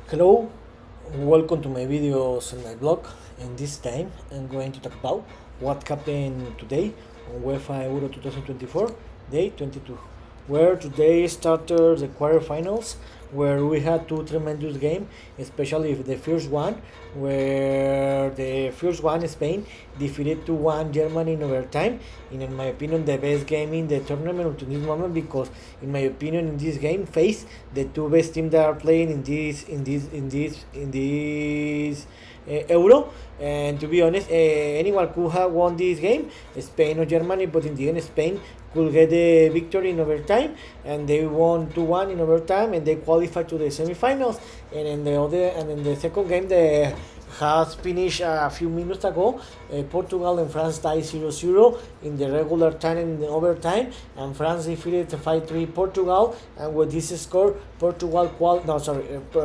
Hello, welcome to my videos on my blog. And this time I'm going to talk about what happened today on UEFA Euro 2024, day 22, where today started the quarterfinals, where we had two tremendous games, especially the first one, where the first one Spain defeated 2-1 Germany in overtime. In my opinion, the best game in the tournament to this moment because, in my opinion, in this game face the two best teams that are playing in this Euro. And to be honest, anyone could have won this game, Spain or Germany, but in the end, Spain could get the victory in overtime, and they won 2-1 in overtime, and they qualified to the semifinals. And in the second game, the has finished a few minutes ago. Portugal and France tied 0-0 in the regular time and in the overtime, and France defeated 5-3 Portugal. And with this score,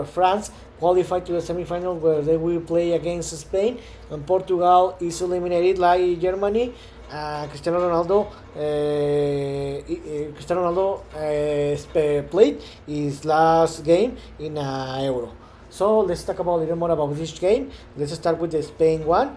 France qualified to the semifinals where they will play against Spain, and Portugal is eliminated like Germany. Cristiano Ronaldo played his last game in Euro. So let's talk about a little more about this game. Let's start with the Spain one,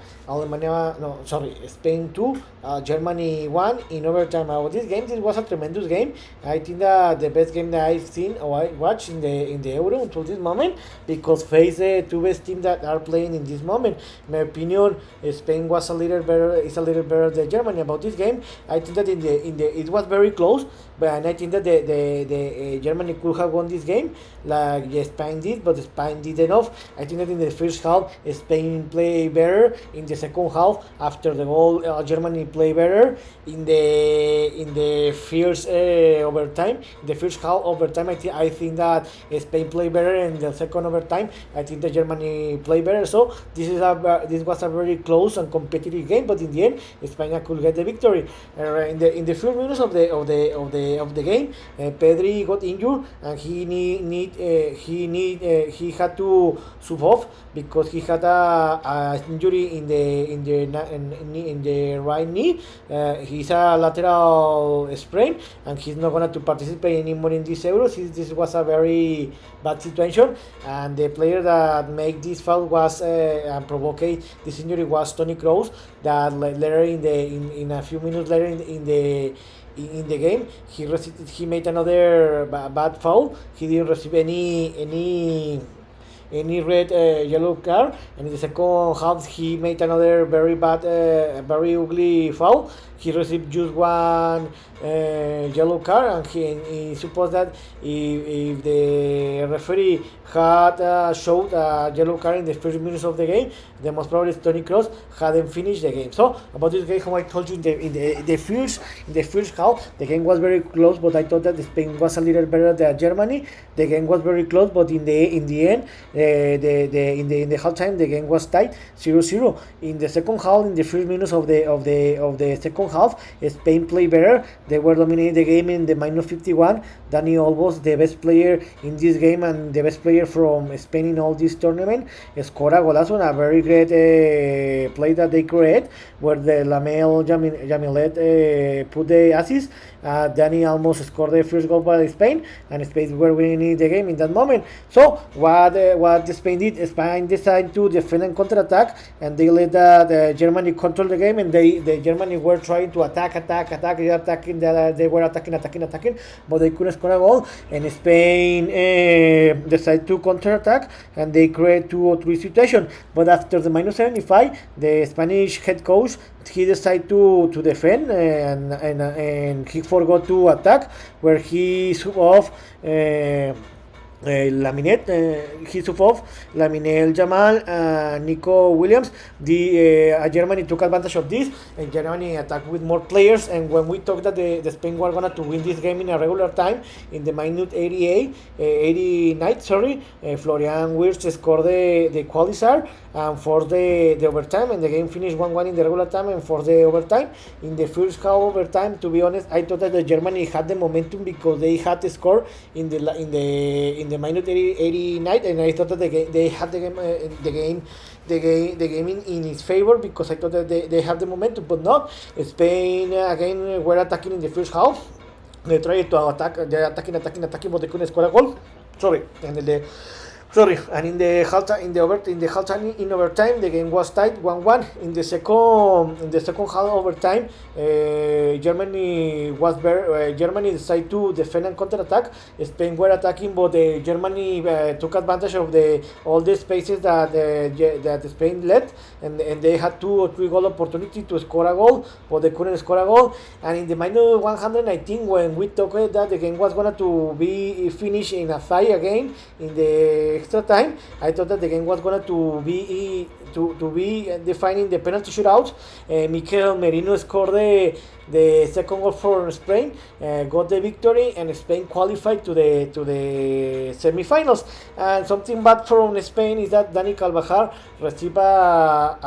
Spain 2, Germany 1 in overtime. About this game, this was a tremendous game. I think that the best game that I've seen or I watched in the Euro until this moment, because face the two best teams that are playing in this moment. In my opinion, Spain was a little better than Germany. About this game, I think that it was very close, but I think that the Germany could have won this game like Spain did, but Spain did enough. I think that in the first half, Spain played better. In the second half, after the goal, Germany played better. In the first overtime, the first half overtime, I think that Spain played better. In the second overtime, I think that Germany played better. So this was a very close and competitive game. But in the end, Spain could get the victory. In the first minutes of the game, Pedri got injured, and he had to sub off because he had a injury in the right knee. He's a lateral sprain, and he's not going to participate anymore in this Euro. This was a very bad situation, and the player that made this foul was and provoked this injury was Toni Kroos. That later in a few minutes later in the game, he made another bad foul. He didn't receive any red yellow card, and in the second half he made another very bad very ugly foul. He received just one yellow card, and he supposed that if the referee had showed a yellow card in the first minutes of the game, the most probably Toni Kroos hadn't finished the game. So about this game, how I told you in the first half, the game was very close, but I thought that Spain was a little better than Germany. The game was very close, but in the end, in the halftime, the game was tied 0-0. In the second half, in the first minutes of the second half, Spain played better. They were dominating the game in the minus 51. Dani Olmos, the best player in this game and the best player from Spain in all this tournament, scored a golazo, a very great play that they create, where the Lamel Jamilet put the assist. Dani almost scored the first goal by Spain, and Spain were winning the game in that moment. So what Spain did, Spain decided to defend and counter-attack, and they let the Germany control the game, and the Germany were trying to attack. They were attacking, but they couldn't score a goal, and Spain decided to counter-attack, and they create 2 or 3 situations. But after the minus 75, the Spanish head coach, he decided to defend, and he forgot to attack, where he sub off he sub off Laminel Jamal and Nico Williams. Germany took advantage of this, and Germany attacked with more players. And when we talked that the Spain were going to win this game in a regular time, in the minute 89, Florian Wirtz scored the equalizer and forced the overtime, and the game finished 1-1 in the regular time and for the overtime. In the first half overtime, to be honest, I thought that the Germany had the momentum because they had the score in the minute 89, and I thought that they had the game in its favor, because I thought that they have the momentum, but not. Spain again were attacking in the first half. They tried to attack, they're attacking, but they couldn't score a goal. And Sorry, and in overtime, the game was tied 1-1. In the second half overtime, Germany decided to defend and counter attack. Spain were attacking, but Germany took advantage of all the spaces that Spain led, and they had 2 or 3 goal opportunity to score a goal, but they couldn't score a goal. And in the minute 119, when we talked that the game was going to be finished in a tie again in the extra time, I thought that the game was going to be defined in the penalty shootout. Mikel Merino scored the second goal for Spain, got the victory, and Spain qualified to the semi-finals. And something bad from Spain is that Dani Carvajal received a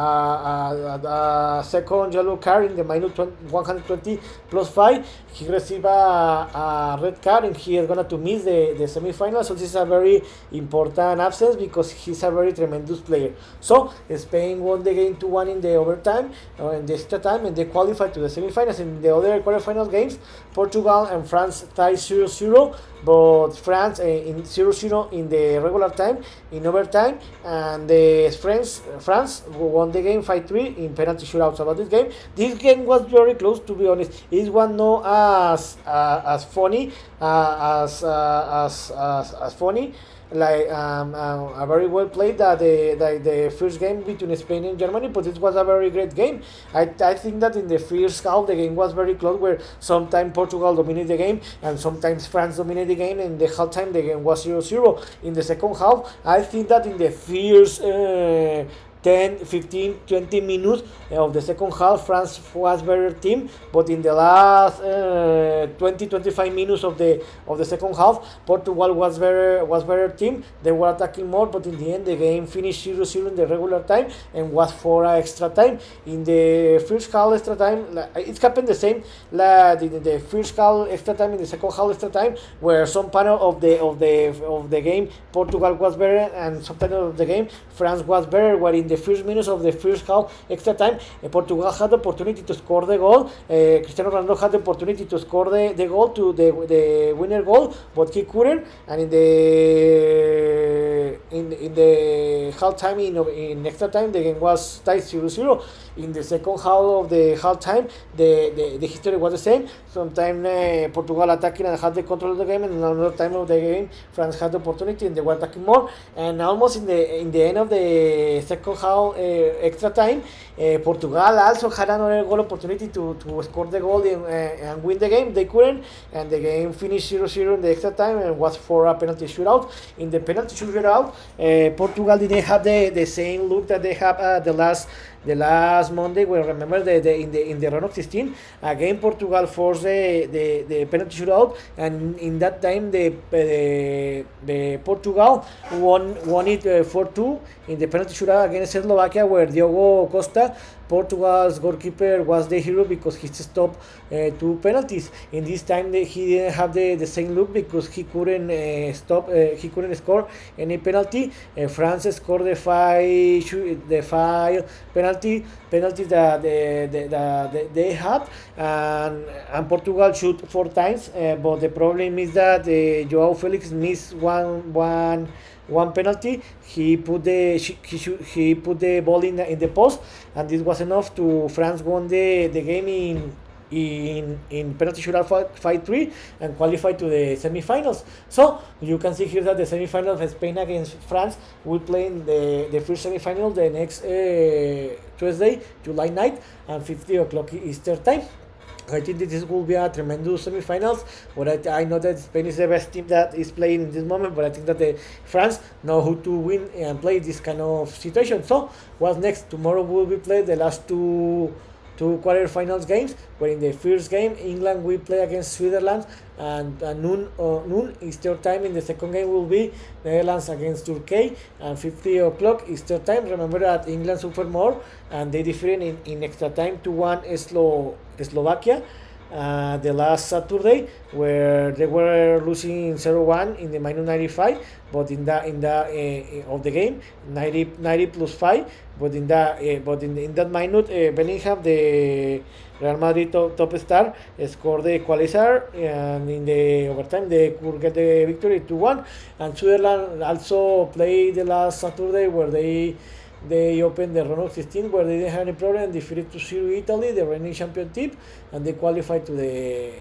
second yellow card in the minute 120 plus 5. He received a red card, and he is going to miss the semi-finals. So this is a very important absence because he's a very tremendous player. So Spain won the game 2-1 in the overtime, in the extra time, and they qualified to the semi-finals. In the other quarterfinal games, Portugal and France tied 0-0, but France in 0-0 in the regular time, in overtime, and France won the game 5-3 in penalty shootouts. About this game was very close, to be honest. It was not as funny as funny. Like a very well played that the first game between Spain and Germany, but it was a very great game. I think that in the first half the game was very close, where sometimes Portugal dominated the game and sometimes France dominated the game, and the halftime the game was 0-0. In the second half, I think that in the first 10, 15, 20 minutes of the second half, France was better team, but in the last 20-25 minutes of the second half, Portugal was better team. They were attacking more, but in the end the game finished 0-0 in the regular time and was for extra time. In the first half extra time, it happened the same like in the first half extra time, in the second half extra time, where some part of the game Portugal was better, and some part of the game France was better, where in the first minutes of the first half extra time, Portugal had the opportunity to score the goal. Cristiano Ronaldo had the opportunity to score the goal, to the winner goal, but he couldn't. And in the half time, in extra time, the game was tied 0-0. In the second half of the half time, the history was the same. Sometimes Portugal attacking and had the control of the game, and another time of the game France had the opportunity and they were attacking more. And almost in the end of the second half extra time, Portugal also had another goal opportunity to score the goal and win the game. They couldn't, and the game finished 0-0 in the extra time and was for a penalty shootout. In the penalty shootout, Portugal didn't have the same look that they have the last Monday. Well, remember in the round of 16 again, Portugal forced the penalty shootout, and in that time the Portugal won it 4-2 in the penalty shootout against Slovakia, where Diogo Costa, Portugal's goalkeeper, was the hero because he stopped 2 penalties. In this time he didn't have the same look because he couldn't score any penalty. France scored the 5 penalties that they had, and Portugal shoot 4 times, but the problem is that Joao Felix missed one penalty. He put the ball in the post, and this was enough to France won the game in penalty shootout 5-3 and qualified to the semi-finals. So you can see here that the semi-finals of Spain against France will play in the first semi-final the next Tuesday, July 9th, and 50 o'clock Eastern time. I think this will be a tremendous semi-finals. But I know that Spain is the best team that is playing in this moment, but I think that France know who to win and play this kind of situation. So what's next? Tomorrow will be played the last two quarterfinals games, where in the first game England will play against Switzerland, and noon Eastern time. In the second game will be Netherlands against Turkey, and 50 o'clock Eastern time. Remember that England suffered more and they defeated in extra time 2-1 Slovakia, the last Saturday, where they were losing 0-1 in the minus 95, but in the of the game, 90 plus 5, but in that minute, Bellingham, the Real Madrid top star, scored the equalizer, and in the overtime they could get the victory 2-1. And Switzerland also played the last Saturday, where they opened the round of 16, where they didn't have any problem and defeated 2-0 Italy, the reigning champion team, and they qualified to the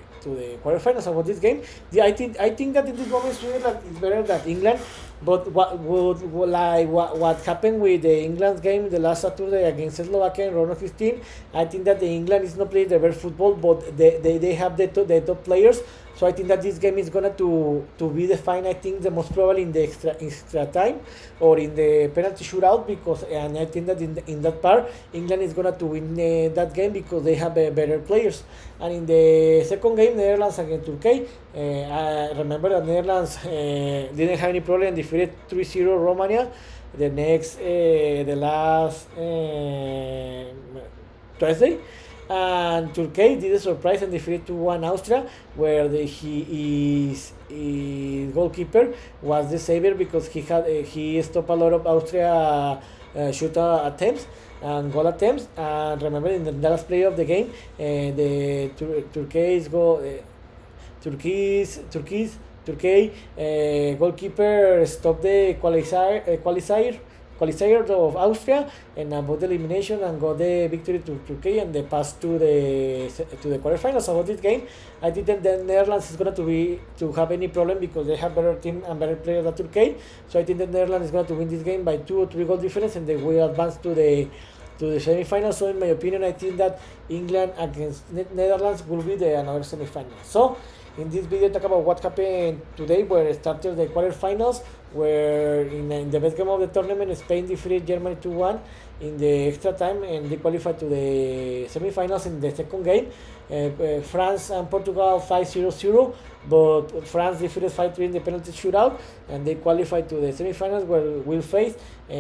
quarterfinals. About this game, I think that in this moment Switzerland is better than England. But what happened with the England game the last Saturday against Slovakia in round of 15? I think that the England is not playing the best football, but they have the top players. So I think that this game is gonna to be defined. I think the most probably in the extra time or in the penalty shootout, because and I think that in that part England is gonna to win that game because they have better players. And in the second game, Netherlands against Turkey, I remember that Netherlands didn't have any problem, defeated 3-0 Romania. The last Thursday. And Turkey did a surprise and defeated 2-1 Austria, where his goalkeeper was the savior because he stopped a lot of Austria shoot attempts and goal attempts. And remember, in the last play of the game, the Turkey's goalkeeper stopped the qualifier of Austria and avoided elimination and got the victory to Turkey and the pass to the quarterfinals. About this game, I think that the Netherlands is going to have any problem because they have better team and better players than Turkey. So I think the Netherlands is going to win this game by 2 or 3 goal difference, and they will advance to the semifinals. So in my opinion, I think that England against Netherlands will be another semifinal. So in this video, talk about what happened today, where it started the quarterfinals, where in the best game of the tournament, Spain defeated Germany 2-1 in the extra time, and they qualified to the semifinals. In the second game, France and Portugal 5-0, but France defeated 5-3 in the penalty shootout, and they qualified to the semifinals, where we'll face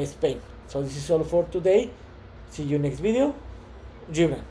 Spain. So this is all for today. See you next video. Jubran.